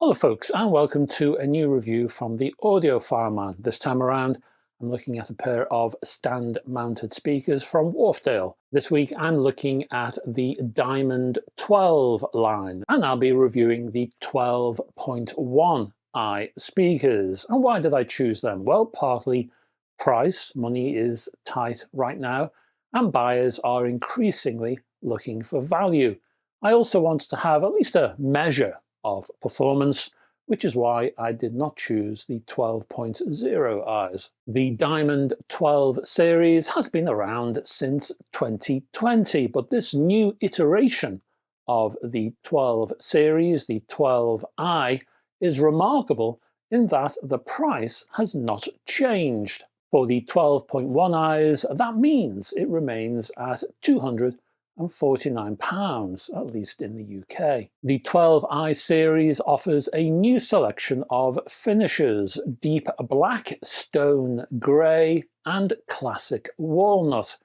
Hello folks, and welcome to a new review from the Audiophile man. This time around I'm looking at a pair of stand mounted speakers from Wharfedale. This week I'm looking at the Diamond 12 line, and I'll be reviewing the 12.1i speakers. And why did I choose them? Well, partly price. Money is tight right now and buyers are increasingly looking for value. I also wanted to have at least a measure of performance, which is why I did not choose the 12.0i's. The Diamond 12 series has been around since 2020, but this new iteration of the 12 series, the 12i, is remarkable in that the price has not changed. For the 12.1i's, that means it remains at £249, at least in the UK. The 12i series offers a new selection of finishes: deep black, stone grey and classic walnut.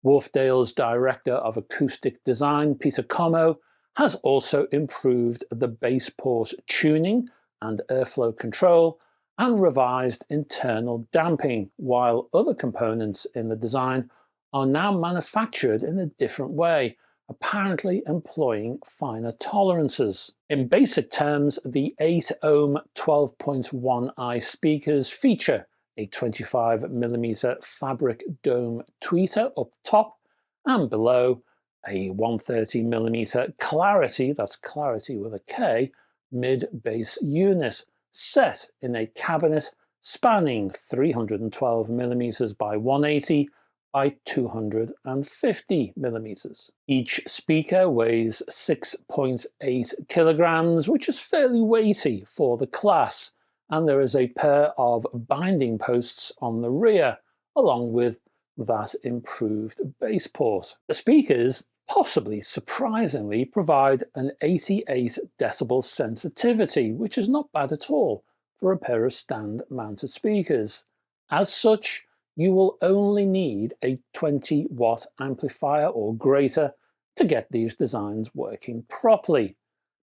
Wharfedale's director of acoustic design, Peter Comeau, has also improved the bass port tuning and airflow control and revised internal damping, while other components in the design are now manufactured in a different way, apparently employing finer tolerances. In basic terms, the 8-ohm 12.1i speakers feature a 25mm fabric dome tweeter up top, and below a 130mm Clarity, that's Clarity with a K, mid-bass unit, set in a cabinet spanning 312mm by 180 by 250mm. Each speaker weighs 6.8 kilograms, which is fairly weighty for the class, and there is a pair of binding posts on the rear, along with that improved bass port. The speakers, possibly surprisingly, provide an 88 decibel sensitivity, which is not bad at all for a pair of stand-mounted speakers. As such, you will only need a 20-watt amplifier or greater to get these designs working properly.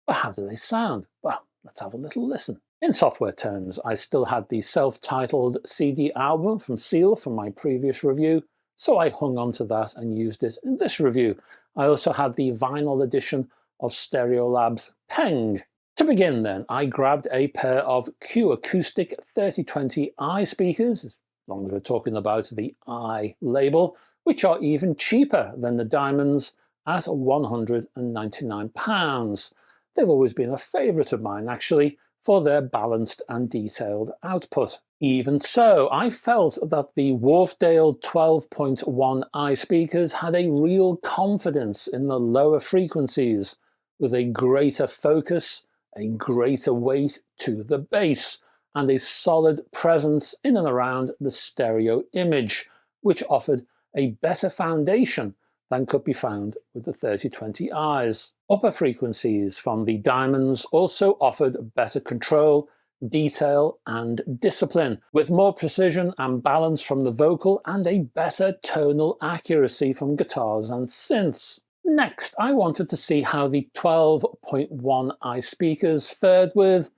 But how do they sound? Well, let's have a little listen. In software terms, I still had the self-titled CD album from Seal from my previous review, so I hung on to that and used it in this review. I also had the vinyl edition of Stereolab's Peng. To begin then, I grabbed a pair of Q Acoustic 3020i speakers, as long as we're talking about the I label, which are even cheaper than the Diamonds at £199. They've always been a favourite of mine, actually, for their balanced and detailed output. Even so, I felt that the Wharfedale 12.1i speakers had a real confidence in the lower frequencies, with a greater focus, a greater weight to the bass, and a solid presence in and around the stereo image, which offered a better foundation than could be found with the 3020i's. Upper frequencies from the Diamonds also offered better control, detail and discipline, with more precision and balance from the vocal and a better tonal accuracy from guitars and synths. Next, I wanted to see how the 12.1i speakers fared with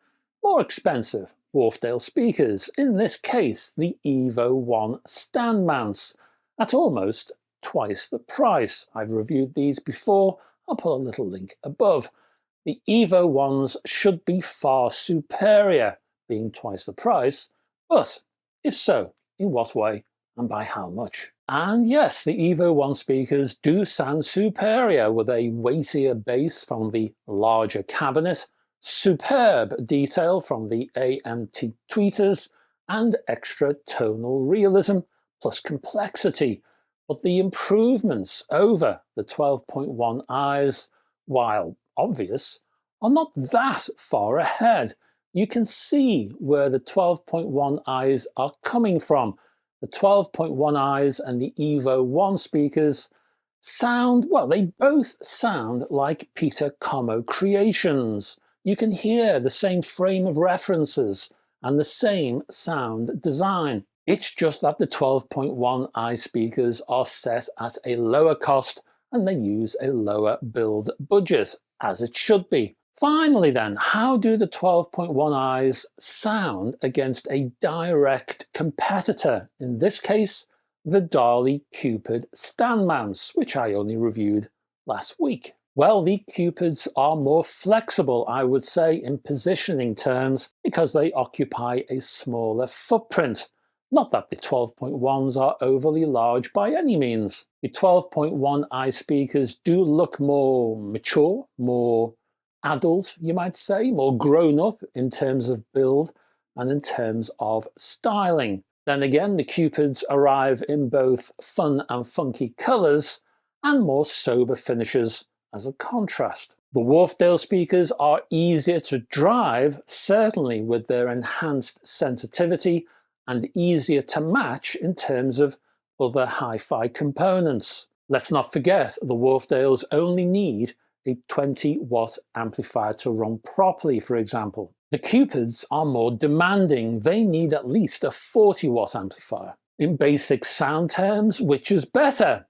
more expensive Wharfedale speakers, in this case the Evo 1 stand mounts, at almost twice the price. I've reviewed these before, I'll put a little link above. The Evo 1s should be far superior, being twice the price, but if so, in what way and by how much? And yes, the Evo 1 speakers do sound superior, with a weightier bass from the larger cabinet, superb detail from the AMT tweeters, and extra tonal realism plus complexity. But the improvements over the 12.1i's, while obvious, are not that far ahead. You can see where the 12.1i's are coming from. The 12.1i's and the Evo 1 speakers sound, well, they both sound like Peter Comeau creations. You can hear the same frame of references and the same sound design. It's just that the 12.1i speakers are set at a lower cost and they use a lower build budget, as it should be. Finally then, how do the 12.1 eyes sound against a direct competitor? In this case, the Dali Kupid stand mounts, which I only reviewed last week. Well, the Cupids are more flexible, I would say, in positioning terms, because they occupy a smaller footprint. Not that the 12.1s are overly large by any means. The 12.1 eye speakers do look more mature, more adult, you might say, more grown up in terms of build and in terms of styling. Then again, the Cupids arrive in both fun and funky colours and more sober finishes as a contrast. The Wharfedale speakers are easier to drive, certainly with their enhanced sensitivity, and easier to match in terms of other hi-fi components. Let's not forget, the Wharfedales only need a 20-watt amplifier to run properly, for example. The Cupids are more demanding. They need at least a 40-watt amplifier. In basic sound terms, which is better?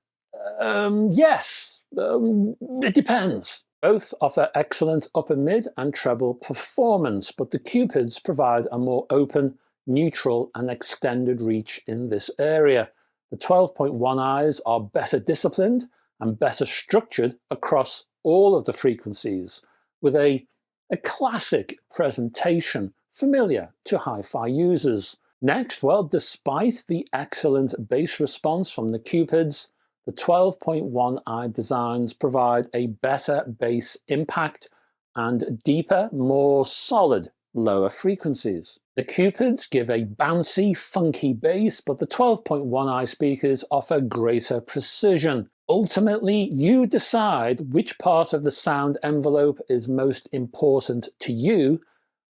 It depends. Both offer excellent upper mid and treble performance, but the Cupids provide a more open, neutral and extended reach in this area. The 12.1 eyes are better disciplined and better structured across all of the frequencies, with a classic presentation familiar to hi-fi users. Next, well, despite the excellent bass response from the Cupids, the 12.1 eye designs provide a better bass impact and deeper, more solid lower frequencies. The Cupids give a bouncy, funky bass, but the 12.1 eye speakers offer greater precision. Ultimately, you decide which part of the sound envelope is most important to you,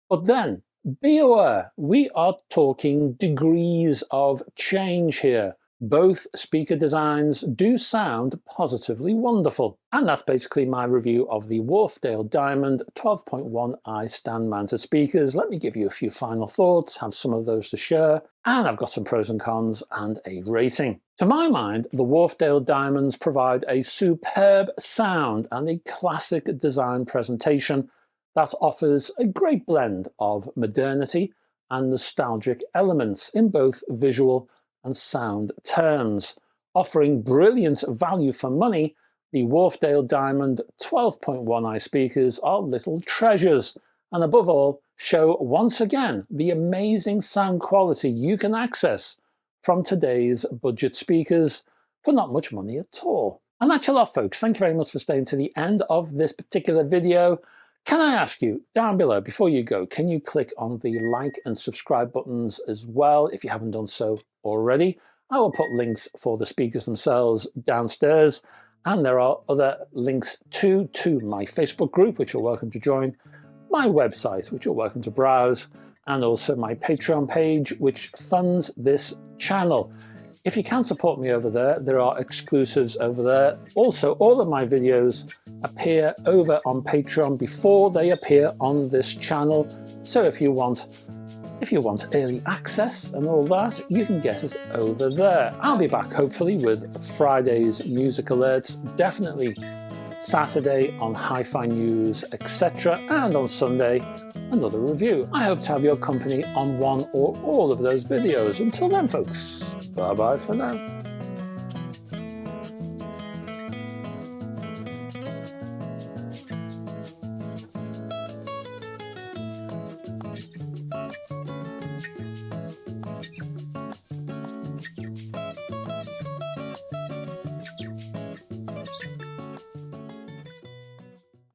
but then be aware, we are talking degrees of change here. Both speaker designs do sound positively wonderful. And that's basically my review of the Wharfedale Diamond 12.1 eye stand-mounted speakers. Let me give you a few final thoughts, have some of those to share, and I've got some pros and cons and a rating. To my mind, the Wharfedale Diamonds provide a superb sound and a classic design presentation that offers a great blend of modernity and nostalgic elements in both visual and sound terms. Offering brilliant value for money, the Wharfedale Diamond 12.1 eye speakers are little treasures, and above all, show once again the amazing sound quality you can access from today's budget speakers for not much money at all. And that's a lot, folks. Thank you very much for staying to the end of this particular video. Can I ask you, down below, before you go, can you click on the like and subscribe buttons as well if you haven't done so already? I will put links for the speakers themselves downstairs, and there are other links to my Facebook group, which you're welcome to join, my website, which you're welcome to browse, and also my Patreon page, which funds this channel. If you can support me over there, there are exclusives over there. Also, all of my videos appear over on Patreon before they appear on this channel. So if you want early access and all that, you can get us over there. I'll be back hopefully with Friday's music alerts, definitely Saturday on Hi-Fi News, etc. And on Sunday, another review. I hope to have your company on one or all of those videos. Until then, folks, bye-bye for now.